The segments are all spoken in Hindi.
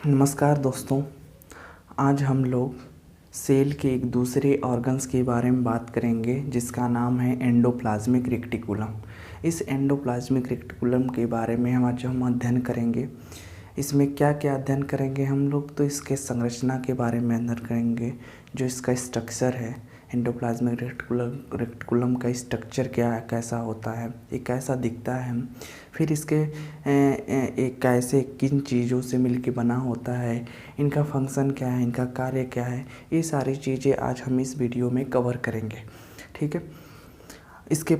नमस्कार दोस्तों। आज हम लोग सेल के एक दूसरे ऑर्गन्स के बारे में बात करेंगे जिसका नाम है एंडोप्लाज्मिक रेक्टिकुलम। इस एंडोप्लाज्मिक रेक्टिकुलम के बारे में आज हम अध्ययन करेंगे। इसमें क्या क्या अध्ययन करेंगे हम लोग, तो इसके संरचना के बारे में अध्ययन करेंगे। जो इसका स्ट्रक्चर है, एंडोप्लाज्मिक रेक्टिकुलम का स्ट्रक्चर क्या है, कैसा होता है, ये कैसा दिखता है, फिर इसके एक कैसे किन चीज़ों से मिलके बना होता है, इनका फंक्शन क्या है, इनका कार्य क्या है, ये सारी चीज़ें आज हम इस वीडियो में कवर करेंगे। ठीक है। इसके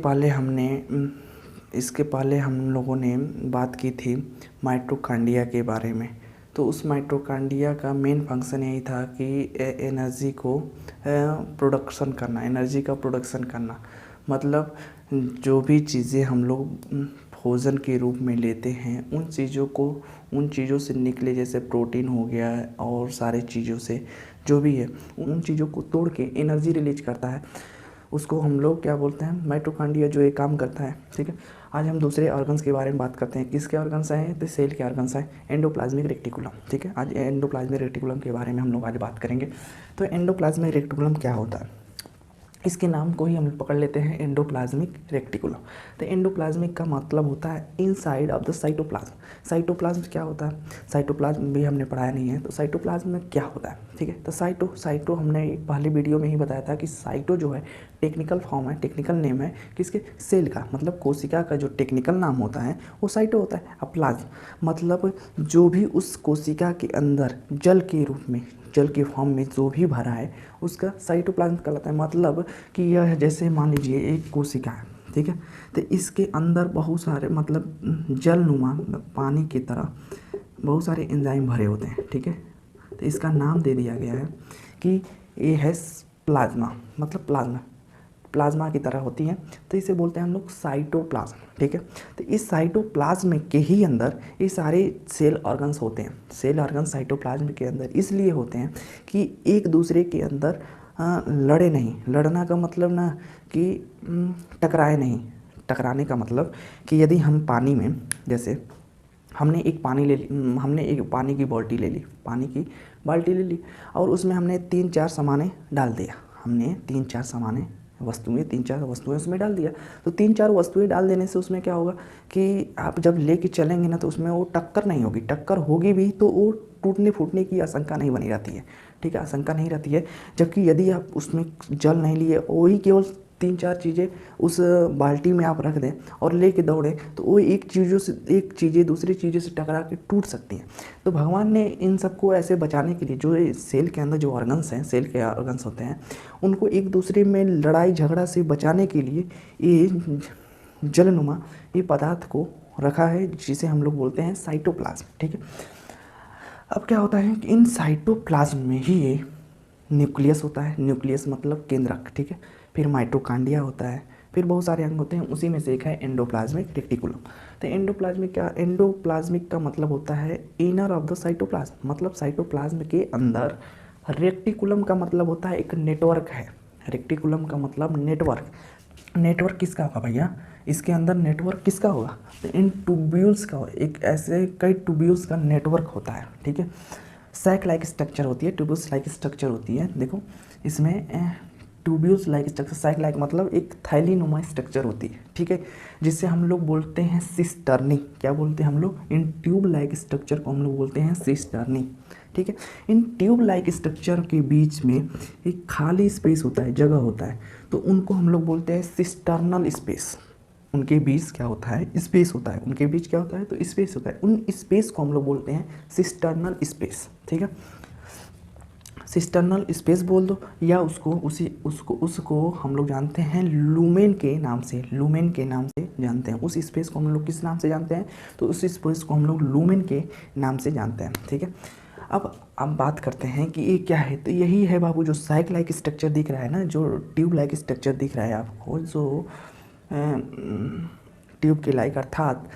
पहले हम लोगों ने बात की थी माइटोकॉन्ड्रिया के बारे में। तो उस माइटोकॉन्ड्रिया का मेन फंक्शन यही था कि एनर्जी को प्रोडक्शन करना, एनर्जी का प्रोडक्शन करना। मतलब जो भी चीज़ें हम लोग भोजन के रूप में लेते हैं उन चीज़ों से निकले, जैसे प्रोटीन हो गया और सारे चीज़ों से जो भी है उन चीज़ों को तोड़ के एनर्जी रिलीज करता है, उसको हम लोग क्या बोलते हैं, माइटोकॉन्ड्रिया जो ये काम करता है। ठीक है। आज हम दूसरे ऑर्गन्स के बारे में बात करते हैं। किसके ऑर्गन्स हैं? तो सेल के ऑर्गन्स हैं, एंडोप्लाज्मिक रेक्टिकुलम। ठीक है। आज एंडोप्लाज्मिक रेक्टिकुलम के बारे में हम लोग आज बात करेंगे। तो एंडोप्लाज्मिक रेक्टिकुलम क्या होता है, इसके नाम को ही हम पकड़ लेते हैं, एंडोप्लाज्मिक रेक्टिकुलम। तो एंडोप्लाज्मिक का मतलब होता है inside of the cytoplasm. Cytoplasm क्या होता है, साइटोप्लाज्म भी हमने पढ़ाया नहीं है। तो साइटोप्लाज्म में क्या होता है, ठीक है। तो साइटो हमने पहले वीडियो में ही बताया था कि साइटो जो है टेक्निकल फॉर्म है, टेक्निकल नेम है किसके, सेल का। मतलब कोशिका का जो टेक्निकल नाम होता है वो साइटो होता है। अब प्लाज्म मतलब जो भी उस कोशिका के अंदर जल के रूप में, जल के फॉर्म में जो भी भरा है उसका साइटोप्लाज्म कहलाता है। मतलब कि यह जैसे मान लीजिए एक कोशिका है, ठीक है। तो इसके अंदर बहुत सारे मतलब जलनुमा पानी की तरह बहुत सारे एंजाइम भरे होते हैं, ठीक है। तो इसका नाम दे दिया गया है कि ये है प्लाज्मा। मतलब प्लाज्मा की तरह होती है, तो इसे बोलते हैं हम लोग साइटोप्लाज्म। ठीक है। तो इस साइटोप्लाज्म के ही अंदर ये सारे सेल ऑर्गन्स होते हैं। सेल ऑर्गन साइटोप्लाज्म के अंदर इसलिए होते हैं कि एक दूसरे के अंदर लड़े नहीं। लड़ना का मतलब ना कि टकराए नहीं। टकराने का मतलब कि यदि हम पानी में, जैसे हमने एक पानी की बाल्टी ले ली, पानी की बाल्टी ले ली और उसमें हमने 3-4 सामानें डाल दिया। हमने 3-4 वस्तुएं उसमें डाल दिया। तो 3-4 वस्तुएं डाल देने से उसमें क्या होगा कि आप जब लेके चलेंगे ना तो उसमें वो टक्कर नहीं होगी। टक्कर होगी भी तो वो टूटने फूटने की आशंका नहीं बनी रहती है। ठीक है, आशंका नहीं रहती है। जबकि यदि आप उसमें जल नहीं लिए, वही केवल 3-4 चीज़ें उस बाल्टी में आप रख दें और लेके दौड़ें तो वो एक चीज़ें दूसरी चीज़ों से टकरा के टूट सकती हैं। तो भगवान ने इन सबको ऐसे बचाने के लिए, जो सेल के अंदर जो ऑर्गन्स हैं, सेल के ऑर्गन्स होते हैं, उनको एक दूसरे में लड़ाई झगड़ा से बचाने के लिए ये जलनुमा ये पदार्थ को रखा है, जिसे हम लोग बोलते हैं साइटोप्लाज्म। ठीक है। अब क्या होता है कि इन साइटोप्लाज्म में ही ये न्यूक्लियस होता है। न्यूक्लियस मतलब केंद्रक। ठीक है। फिर माइटोकॉन्ड्रिया होता है, फिर बहुत सारे अंग होते हैं, उसी में से एक है एंडोप्लाज्मिक रेक्टिकुलम। तो एंडोप्लाज्मिक का मतलब होता है इनर ऑफ द साइटोप्लाज्म। मतलब साइटोप्लाज्म के अंदर। रेक्टिकुलम का मतलब होता है एक नेटवर्क है। रेक्टिकुलम का मतलब नेटवर्क। नेटवर्क किसका होगा भैया, इसके अंदर नेटवर्क किसका होगा, तो इन ट्यूब्यूल्स का, एक ऐसे कई ट्यूब्यूल्स का नेटवर्क होता है। ठीक है। सैक लाइक स्ट्रक्चर होती है, ट्यूब्यूल्स लाइक स्ट्रक्चर होती है। देखो इसमें tubules like structure, sac like मतलब एक थैली नुमा स्ट्रक्चर होती है। ठीक है। जिससे हम लोग बोलते हैं सिस्टर्नी। क्या बोलते हैं हम लोग, इन ट्यूब लाइक स्ट्रक्चर को हम लोग बोलते हैं सिस्टर्नी। ठीक है। इन ट्यूब लाइक स्ट्रक्चर के बीच में एक खाली स्पेस होता है, जगह होता है, तो उनको हम लोग बोलते हैं सिस्टर्नल स्पेस। उनके बीच क्या होता है, स्पेस होता है। उनके बीच क्या होता है, तो स्पेस होता है। उन स्पेस को हम लोग बोलते हैं सिस्टर्नल स्पेस। ठीक है। सिस्टर्नल स्पेस बोल दो, या उसको हम लोग जानते हैं लूमेन के नाम से। लूमेन के नाम से जानते हैं। उस स्पेस को हम लोग किस नाम से जानते हैं, तो उस स्पेस को हम लोग लूमेन के नाम से जानते हैं। ठीक है। अब बात करते हैं कि ये क्या है। तो यही है बाबू, जो साइक लाइक स्ट्रक्चर दिख रहा है ना, जो ट्यूब लाइक स्ट्रक्चर दिख रहा है आपको, जो ट्यूब के लाइक अर्थात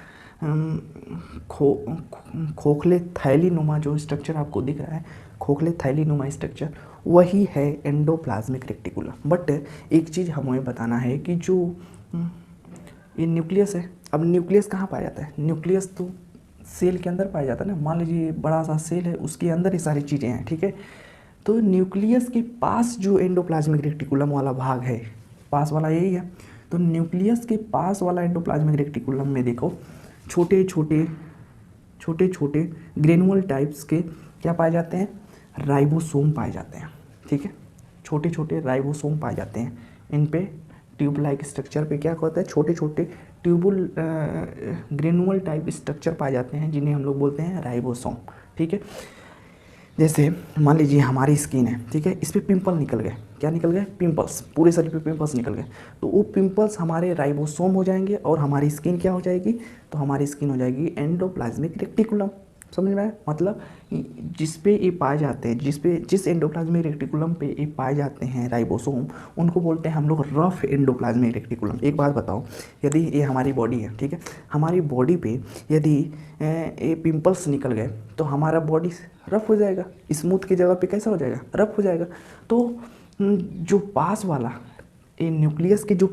खोखले थैली नुमा जो स्ट्रक्चर आपको दिख रहा है, खोखले थैली नुमा स्ट्रक्चर, वही है एंडोप्लाज्मिक रेक्टिकुलम। बट एक चीज़ हमें बताना है कि जो ये न्यूक्लियस है, अब न्यूक्लियस कहाँ पाया जाता है, न्यूक्लियस तो सेल के अंदर पाया जाता है ना, मान लीजिए बड़ा सा सेल है, उसके अंदर ये सारी चीज़ें हैं, ठीक है। तो न्यूक्लियस के पास जो एंडोप्लाज्मिक रेटिकुलम वाला भाग है, पास वाला यही है। तो न्यूक्लियस के पास वाला एंडोप्लाज्मिक रेटिकुलम में देखो छोटे छोटे ग्रेनुअल टाइप्स के क्या पाए जाते हैं, राइबोसोम पाए जाते हैं, ठीक है। छोटे छोटे राइबोसोम पाए जाते हैं। इन पे ट्यूब लाइक स्ट्रक्चर पे क्या होता है, छोटे छोटे ट्यूबुल ग्रेनुअल टाइप स्ट्रक्चर पाए जाते हैं, जिन्हें हम लोग बोलते हैं राइबोसोम, ठीक है। जैसे मान लीजिए हमारी स्किन है, ठीक है, इस पर पिंपल निकल गए, क्या निकल गए, पिंपल्स, पूरे शरीर पे पिंपल्स निकल गए। तो वो पिंपल्स हमारे राइबोसोम हो जाएंगे और हमारी स्किन क्या हो जाएगी, तो हमारी स्किन हो जाएगी एंडोप्लाज्मिक रेटिकुलम। समझ में आया, मतलब जिस पे ये पाए जाते हैं, जिस एंडोप्लाज्मिक रेटिकुलम पे ये पाए जाते हैं राइबोसोम, उनको बोलते हैं हम लोग रफ एंडोप्लाज्मिक रेटिकुलम। एक बात बताओ, यदि ये हमारी बॉडी है, ठीक है, हमारी बॉडी पे यदि ये पिंपल्स निकल गए तो हमारा बॉडी रफ हो जाएगा, स्मूथ की जगह पे कैसा हो जाएगा, रफ हो जाएगा। तो जो पास वाला ये न्यूक्लियस के जो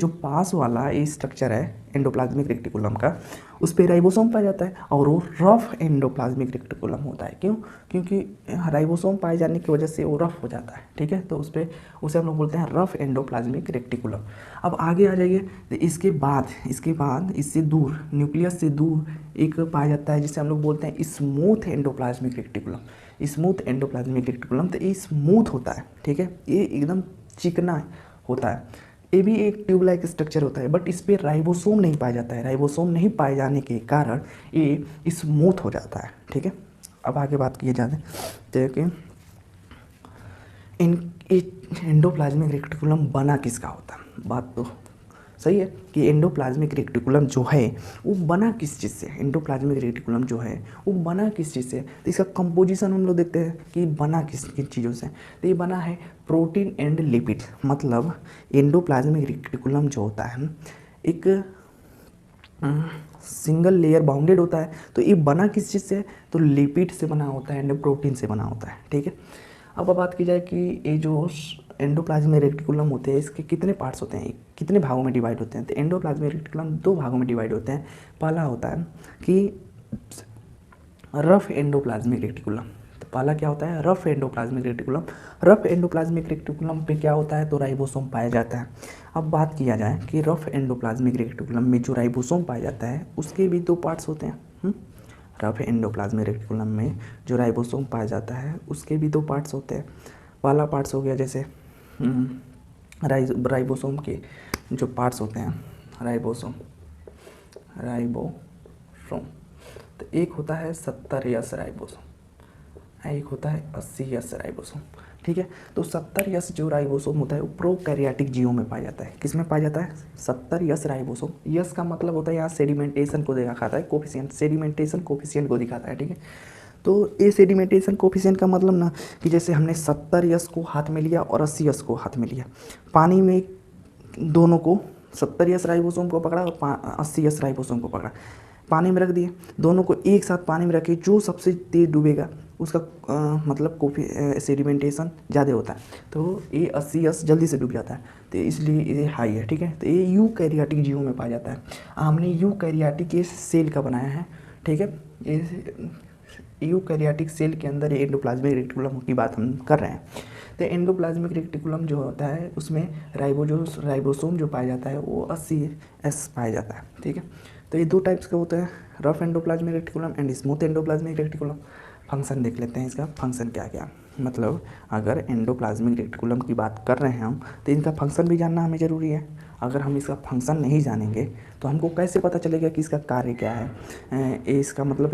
पास वाला ये स्ट्रक्चर है एंडोप्लाज्मिक रेटिकुलम का, उस पर राइबोसोम पाया जाता है और वो रफ एंडोप्लाज्मिक रेटिकुलम होता है। क्यों, क्योंकि राइबोसोम पाए जाने की वजह से वो रफ हो जाता है, ठीक है। तो उसे हम लोग बोलते हैं रफ एंडोप्लाज्मिक रेटिकुलम। अब आगे आ जाइए, तो इसके बाद इससे दूर, न्यूक्लियस से दूर एक पाया जाता है जिसे हम लोग बोलते हैं smooth endoplasmic reticulum. Smooth endoplasmic reticulum, तो ये स्मूथ होता है, ठीक है, ये एकदम चिकना होता है। ये भी एक ट्यूब लाइक स्ट्रक्चर होता है, बट इस पर राइबोसोम नहीं पाया जाता है। राइबोसोम नहीं पाए जाने के कारण ये स्मूथ हो जाता है, ठीक है। अब आगे बात किए जाते हैं कि इन एंडोप्लाज्मिक रेटिकुलम बना किसका होता है। बात तो सही है कि एंडोप्लाज्मिक रेटिकुलम जो है वो बना किस चीज़ से, एंडोप्लाज्मिक रेटिकुलम जो है वो बना किस चीज़ से। तो इसका कंपोजिशन हम लोग देखते हैं कि बना किस चीज़ों से। तो ये बना है प्रोटीन एंड लिपिड। मतलब एंडोप्लाज्मिक रेटिकुलम जो होता है एक सिंगल लेयर बाउंडेड होता है। तो ये बना किस चीज़ से, तो लिपिड से बना होता है एंड प्रोटीन से बना होता है, ठीक है। अब बात की जाए कि ये जो एंडोप्लाज्मिक रेटिकुलम होते हैं इसके कितने पार्ट्स होते हैं, कितने भागों में डिवाइड होते हैं। तो एंडोप्लाज्मिक रेटिकुलम 2 भागों में डिवाइड होते हैं। पहला होता है कि रफ एंडोप्लाज्मिक रेटिकुलम। तो पहला क्या होता है, rough endoplasmic reticulum. Rough endoplasmic reticulum पे क्या होता है, तो राइबोसोम पाया जाता है। अब बात किया जाए कि रफ एंडोप्लाज्मिक रेटिकुलम में जो राइबोसोम पाया जाता है उसके भी 2 पार्ट्स होते हैं। रफ एंडोप्लाज्मिक रेटिकुलम में जो राइबोसोम पाया जाता है उसके भी 2 पार्ट्स होते हैं। पहला पार्ट्स हो गया जैसे राइबोसोम के जो पार्ट्स होते हैं, राइबोसोम। तो एक होता है 70S राइबोसोम, एक होता है 80S राइबोसोम, ठीक है। तो 70S जो राइबोसोम होता है वो प्रोकैरियोटिक जीवों में पाया जाता है। किस में पाया जाता है, 70S राइबोसोम। यस का मतलब होता है यहाँ सेडिमेंटेशन को दिखाता है, कोफिशिएंट, सेडिमेंटेशन कोफिशिएंट को दिखाता है, ठीक है। तो ये सेडिमेंटेशन कोफिशिएंट का मतलब ना कि जैसे हमने 70S को हाथ में लिया और 80S को हाथ में लिया, पानी में दोनों को 70S राइबोसोम को पकड़ा और 80S राइबोसोम को पकड़ा, पानी में रख दिए, दोनों को एक साथ पानी में रखे, जो सबसे तेज डूबेगा उसका मतलब सेडिमेंटेशन ज़्यादा होता है। तो ये 80S जल्दी से डूब जाता है, तो इसलिए ये हाई है, ठीक है। तो ये यूकैरियोटिक जीवों में पाया जाता है। हमने यूकैरियोटिक ये सेल का बनाया है, ठीक है। ये यूकैरियोटिक सेल के अंदर ये एंडोप्लाज्मिक रेटिकुलम की बात हम कर रहे हैं। तो एंडोप्लाज्मिक रेटिकुलम जो होता है उसमें राइबोसोम जो पाया जाता है वो 80S पाया जाता है, ठीक है। तो ये 2 टाइप्स के होते हैं, rough endoplasmic reticulum and smooth endoplasmic reticulum. Function देख लेते हैं, इसका फंक्शन क्या क्या, मतलब अगर एंडोप्लाज्मिक रेटिकुलम की बात कर रहे हैं हम तो इनका फंक्शन भी जानना हमें ज़रूरी है। अगर हम इसका फंक्शन नहीं जानेंगे तो हमको कैसे पता चलेगा कि इसका कार्य क्या है। इसका मतलब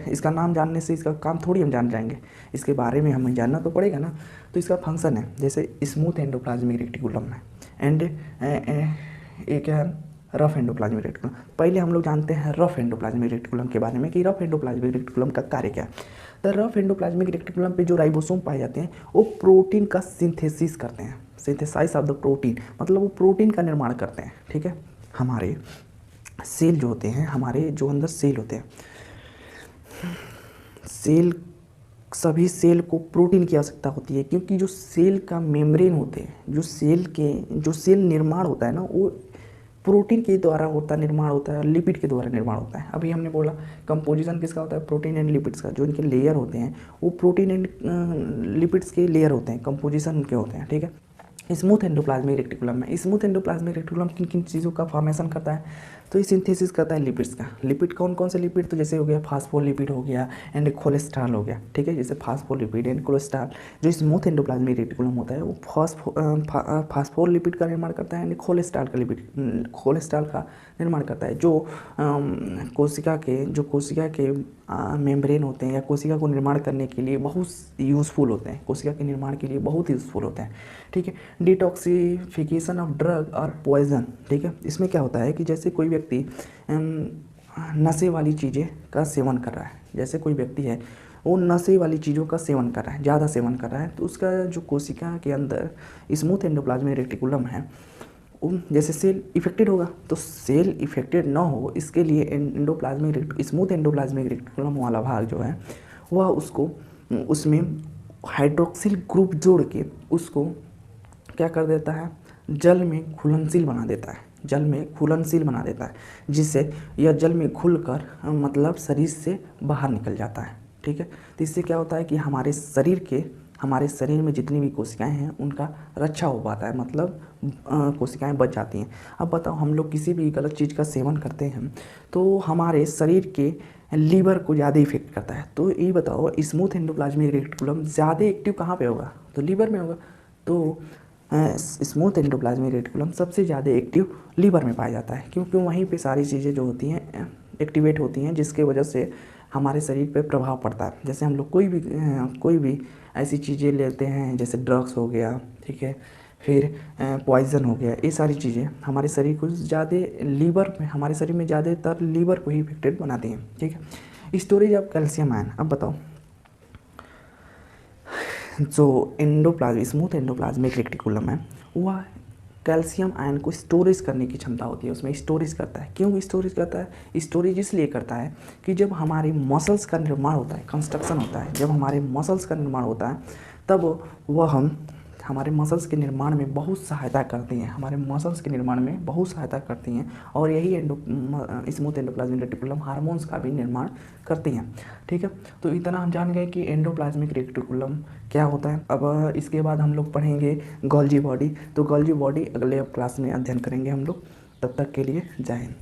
इसका नाम जानने से इसका काम थोड़ी हम जान जाएंगे, इसके बारे में हमें जानना तो पड़ेगा ना। तो इसका फंक्शन है जैसे स्मूथ एंडोप्लाज्मिक रेटिकुलम है एंड ये क्या है, रफ एंडोप्लाज्मिक रेटिकुलम। पहले हम लोग जानते हैं रफ एंडोप्लाज्मिक रेटिकुलम के बारे में कि रफ एंडोप्लाज्मिक रेटिकुलम का कार्य क्या है। तो रफ एंडोप्लाज्मिक रेटिकुलम पे जो राइबोसोम पाए जाते हैं वो प्रोटीन का सिंथेसिस करते हैं, सिंथेसाइज ऑफ द प्रोटीन, मतलब वो प्रोटीन का निर्माण करते हैं, ठीक है। हमारे सेल जो होते हैं, हमारे जो अंदर सेल होते हैं, सभी सेल को प्रोटीन की आवश्यकता होती है, क्योंकि जो सेल का मेम्ब्रेन होते हैं, जो सेल निर्माण होता है ना, वो प्रोटीन के द्वारा होता निर्माण होता है, लिपिड के द्वारा निर्माण होता है। अभी हमने बोला कंपोजिशन किसका होता है, प्रोटीन एंड लिपिड्स का। जो इनके लेयर होते हैं वो प्रोटीन एंड लिपिड्स के लेयर होते हैं, कंपोजिशन उनके होते हैं, ठीक है। स्मूथ एंडोप्लाज्मिक रेटिकुलम में, स्मूथ एंडोप्लाज्मिक रेटिकुलम किन किन चीज़ों का फॉर्मेशन करता है, तो ये सिंथेसिस करता है लिपिड्स का। लिपिड कौन कौन से लिपिड, तो जैसे हो गया फास्फोलिपिड हो गया एंड कोलेस्ट्रॉल हो गया, ठीक है। जैसे फास्फोलिपिड एंड कोलेस्ट्रॉल, जो स्मूथ एंडोप्लाज्मिक रेटिकुलम होता है वो फास्फोलिपिड का निर्माण करता है एंड कोलेस्ट्रॉल का निर्माण करता है। जो कोशिका के मेम्ब्रेन होते हैं या कोशिका को निर्माण करने के लिए बहुत यूज़फुल होते हैं, कोशिका के निर्माण के लिए बहुत यूज़फुल होते हैं, ठीक है। डिटॉक्सिफिकेशन ऑफ ड्रग और पॉइजन, ठीक है। इसमें क्या होता है कि जैसे कोई व्यक्ति नशे वाली चीज़ें का सेवन कर रहा है, जैसे कोई व्यक्ति है वो नशे वाली चीज़ों का सेवन कर रहा है, ज़्यादा सेवन कर रहा है, तो उसका जो कोशिका के अंदर स्मूथ एंडोप्लाज्मिक रेटिकुलम है जैसे सेल इफेक्टेड होगा। तो सेल इफेक्टेड ना हो इसके लिए स्मूथ एंडोप्लाज्मिक रेटिकुलम वाला भाग जो है वह उसमें हाइड्रोक्सिल ग्रुप जोड़ के उसको क्या कर देता है, जल में घुलनशील बना देता है, जिससे यह जल में घुलकर मतलब शरीर से बाहर निकल जाता है, ठीक है। तो इससे क्या होता है कि हमारे शरीर में जितनी भी कोशिकाएं हैं उनका रक्षा हो पाता है, मतलब कोशिकाएं बच जाती हैं। अब बताओ, हम लोग किसी भी गलत चीज़ का सेवन करते हैं तो हमारे शरीर के लीवर को ज़्यादा इफेक्ट करता है। तो ये बताओ, स्मूथ एंडोप्लाज्मिक रेटिकुलम ज़्यादा एक्टिव कहाँ पे होगा, तो लीवर में होगा। तो स्मूथ एंडोप्लाज्मिक रेटिकुलम सबसे ज़्यादा एक्टिव लीवर में पाया जाता है, क्योंकि वहीं पे सारी चीज़ें जो होती हैं एक्टिवेट होती हैं, जिसके वजह से हमारे शरीर पे प्रभाव पड़ता है। जैसे हम लोग कोई भी ऐसी चीज़ें लेते हैं, जैसे ड्रग्स हो गया, ठीक है, फिर पॉइज़न हो गया, ये सारी चीज़ें हमारे शरीर को हमारे शरीर में ज़्यादातर लीवर को ही इफेक्टेड बनाती हैं, ठीक है। स्टोरेज ऑफ कैल्शियम आयन, अब बताओ, जो स्मूथ एंडोप्लाज्मिक रेटिकुलम है वह कैल्शियम आयन को स्टोरेज करने की क्षमता होती है, उसमें स्टोरेज करता है। क्यों स्टोरेज करता है, स्टोरेज इसलिए करता है कि जब हमारे मसल्स का निर्माण होता है, कंस्ट्रक्शन होता है, जब हमारे मसल्स का निर्माण होता है तब वह हमारे मसल्स के निर्माण में बहुत सहायता करती हैं, और यही स्मूथ एंडोप्लाज्मिक रेटिकुलम हार्मोन्स का भी निर्माण करती हैं, ठीक है। तो इतना हम जान गए कि एंडोप्लाज्मिक रेटिकुलम क्या होता है। अब इसके बाद हम लोग पढ़ेंगे गोल्जी बॉडी। तो गोल्जी बॉडी अगले क्लास में अध्ययन करेंगे हम लोग। तब तक के लिए जय हिंद।